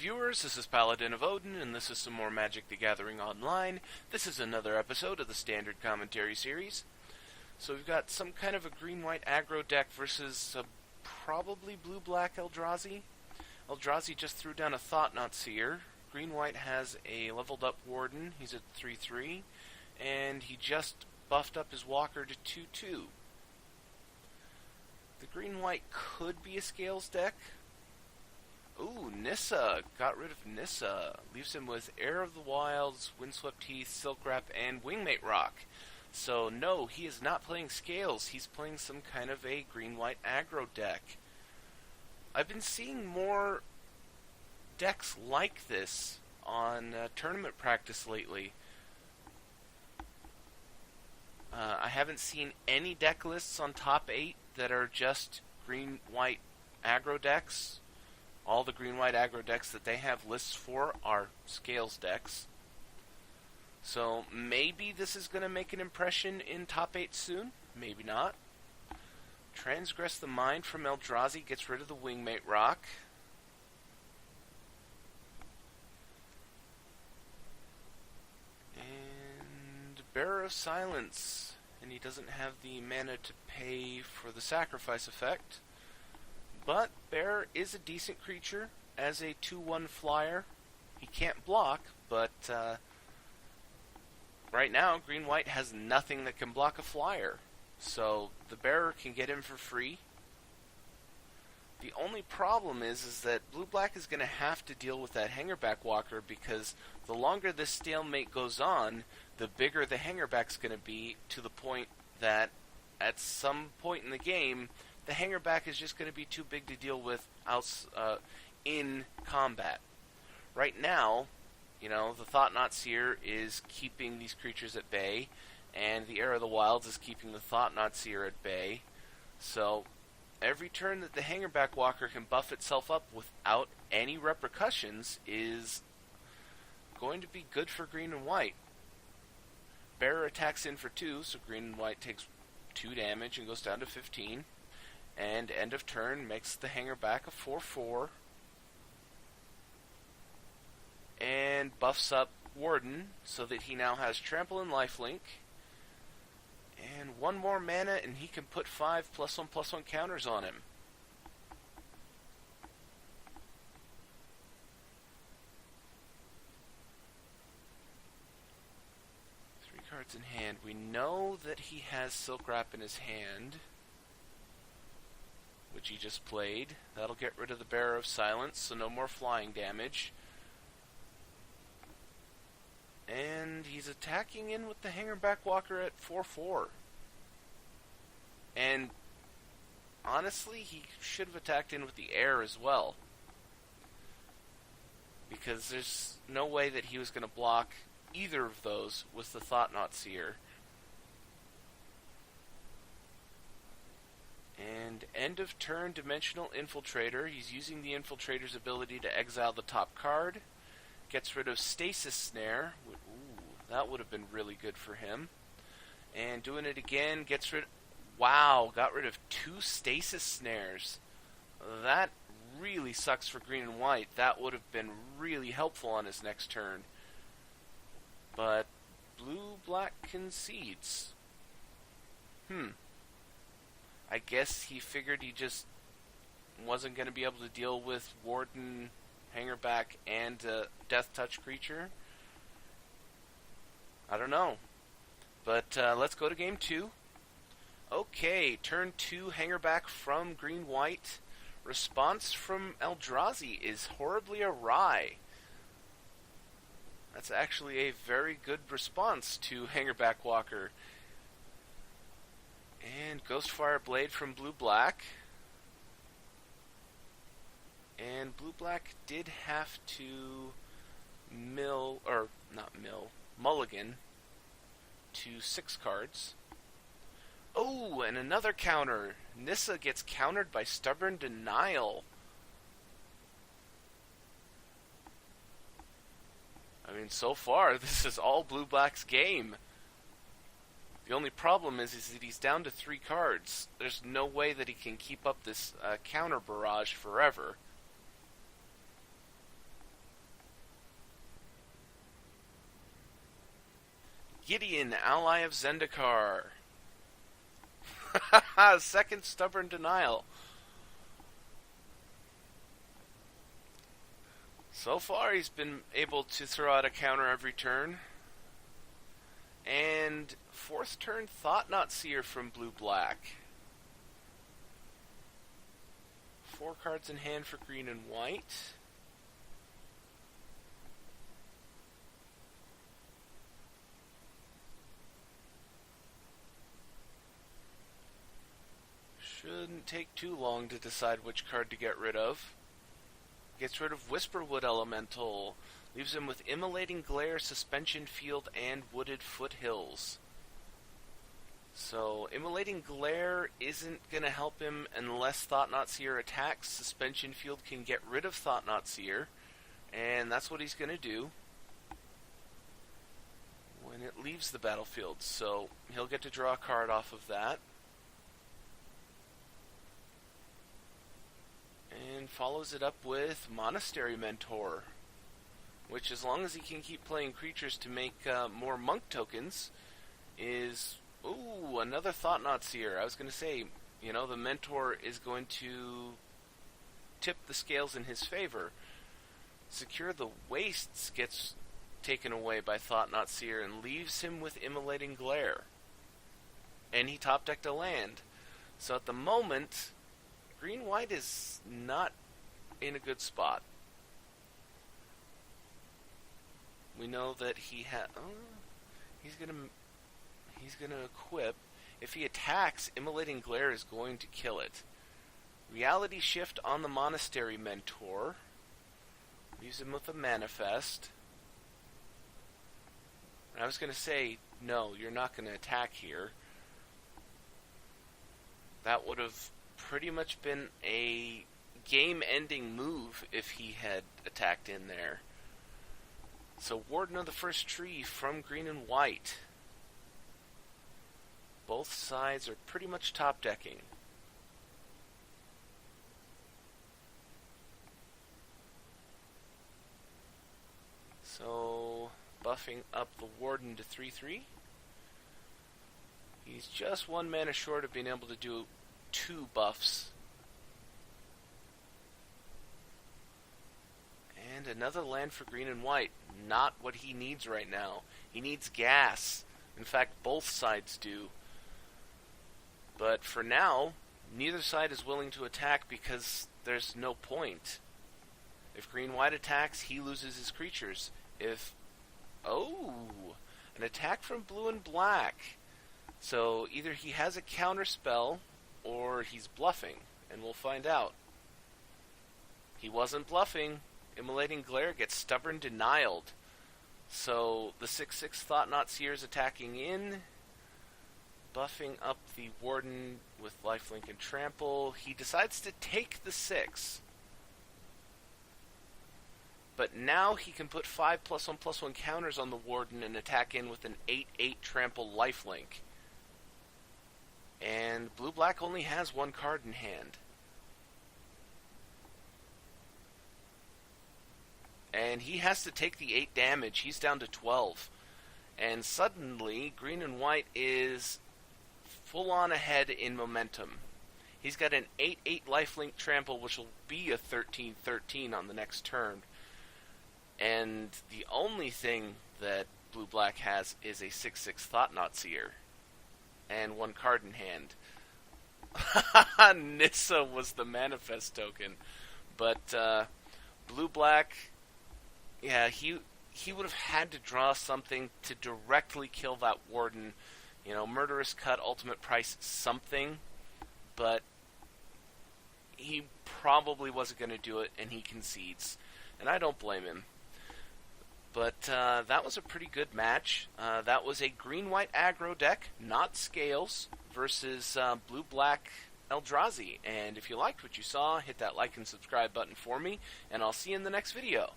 viewers, this is Paladin of Odin, and this is some more Magic the Gathering Online. This is another episode of the Standard Commentary Series. So we've got some kind of a green-white aggro deck versus a probably blue-black Eldrazi. Eldrazi just threw down a Thought-Knot Seer. Green-white has a leveled-up Warden, he's at 3-3, and he just buffed up his Walker to 2-2. The green-white could be a Scales deck. Ooh, Nissa. Got rid of Nissa. Leaves him with Heir of the Wilds, Windswept Heath, Silk Wrap, and Wingmate Rock. So no, he is not playing Scales. He's playing some kind of a green-white aggro deck. I've been seeing more decks like this on tournament practice lately. I haven't seen any deck lists on top 8 that are just green-white aggro decks. All the green-white aggro decks that they have lists for are Scales decks. So maybe this is going to make an impression in top 8 soon. Maybe not. Transgress the Mind from Eldrazi gets rid of the Wingmate Rock. And Bearer of Silence. And he doesn't have the mana to pay for the sacrifice effect. But Bear is a decent creature as a 2-1 flyer. He can't block, but right now green-white has nothing that can block a flyer. So the Bearer can get him for free. The only problem is that blue-black is going to have to deal with that Hangerback Walker, because the longer this stalemate goes on, the bigger the Hangerback's going to be, to the point that at some point in the game, the Hangerback is just going to be too big to deal with in combat. Right now, the Thought-Knot Seer is keeping these creatures at bay, and the Heir of the Wilds is keeping the Thought-Knot Seer at bay. So every turn that the Hangerback Walker can buff itself up without any repercussions is going to be good for green and white. Bearer attacks in for 2, so green and white takes 2 damage and goes down to 15. And end of turn makes the Hangerback a 4-4. And buffs up Warden so that he now has Trample and Lifelink. And 1 more mana and he can put 5 +1/+1 counters on him. Three cards in hand. We know that he has Silk Wrap in his hand, which he just played. That'll get rid of the Bearer of Silence, so no more flying damage. And he's attacking in with the Hangerback Walker at 4-4. And honestly, he should have attacked in with the Heir as well, because there's no way that he was going to block either of those with the Thought-Knot Seer. And end of turn, Dimensional Infiltrator. He's using the Infiltrator's ability to exile the top card. Gets rid of Stasis Snare. Ooh, that would have been really good for him. And doing it again, gets rid... Wow, got rid of 2 Stasis Snares. That really sucks for green and white. That would have been really helpful on his next turn. But blue-black concedes. I guess he figured he just wasn't going to be able to deal with Warden, Hangerback, and Death Touch creature. I don't know. But let's go to game 2. Okay, turn 2, Hangerback from green-white. Response from Eldrazi is horribly awry. That's actually a very good response to Hangerback Walker. And Ghostfire Blade from blue-black. And blue-black did have to mulligan to 6 cards. Oh, and another counter. Nissa gets countered by Stubborn Denial. I mean, so far, this is all blue-black's game. The only problem is that he's down to 3 cards. There's no way that he can keep up this counter barrage forever. Gideon, ally of Zendikar. Second stubborn denial. So far, he's been able to throw out a counter every turn. And fourth turn, Thought-Knot Seer from blue-black. 4 cards in hand for green and white. Shouldn't take too long to decide which card to get rid of. Gets rid of Whisperwood Elemental. Leaves him with Immolating Glare, Suspension Field, and Wooded Foothills. So, Immolating Glare isn't going to help him unless Thought-Knot Seer attacks. Suspension Field can get rid of Thought-Knot Seer, and that's what he's going to do when it leaves the battlefield. So, he'll get to draw a card off of that. And follows it up with Monastery Mentor, which, as long as he can keep playing creatures to make more monk tokens, is... Ooh, another Thought-Knot Seer. I was going to say, the Mentor is going to tip the scales in his favor. Secure the Wastes gets taken away by Thought-Knot Seer and leaves him with Immolating Glare. And he top-decked a land. So at the moment, green-white is not in a good spot. We know that he had... he's going to equip. If he attacks, Immolating Glare is going to kill it. Reality Shift on the Monastery Mentor. Use him with a Manifest. I was going to say, no, you're not going to attack here. That would have pretty much been a game-ending move if he had attacked in there. So, Warden of the First Tree from green and white. Both sides are pretty much top-decking. So, buffing up the Warden to 3/3. He's just 1 mana short of being able to do 2 buffs. And another land for green and white. Not what he needs right now. He needs gas. In fact, both sides do. But for now, neither side is willing to attack because there's no point. If green-white attacks, he loses his creatures. An attack from blue and black. So either he has a counter spell, or he's bluffing, and we'll find out. He wasn't bluffing. Immolating Glare gets stubborn denialed. So the 6/6 Thought-Knot Seer is attacking in, buffing up the Warden with lifelink and trample. He decides to take the 6. But now he can put 5+1/+1 counters on the Warden and attack in with an 8/8 trample lifelink. And blue-black only has 1 card in hand. And he has to take the 8 damage. He's down to 12. And suddenly, green and white is full-on ahead in momentum. He's got an 8/8 lifelink trample, which will be a 13/13 on the next turn. And the only thing that blue-black has is a 6/6 Thought-Knot Seer. And 1 card in hand. Nissa was the manifest token. But blue-black, yeah, he would have had to draw something to directly kill that Warden. Murderous Cut, Ultimate Price, something. But he probably wasn't going to do it, and he concedes. And I don't blame him. But that was a pretty good match. That was a green-white aggro deck, not scales, versus blue-black Eldrazi. And if you liked what you saw, hit that like and subscribe button for me, and I'll see you in the next video.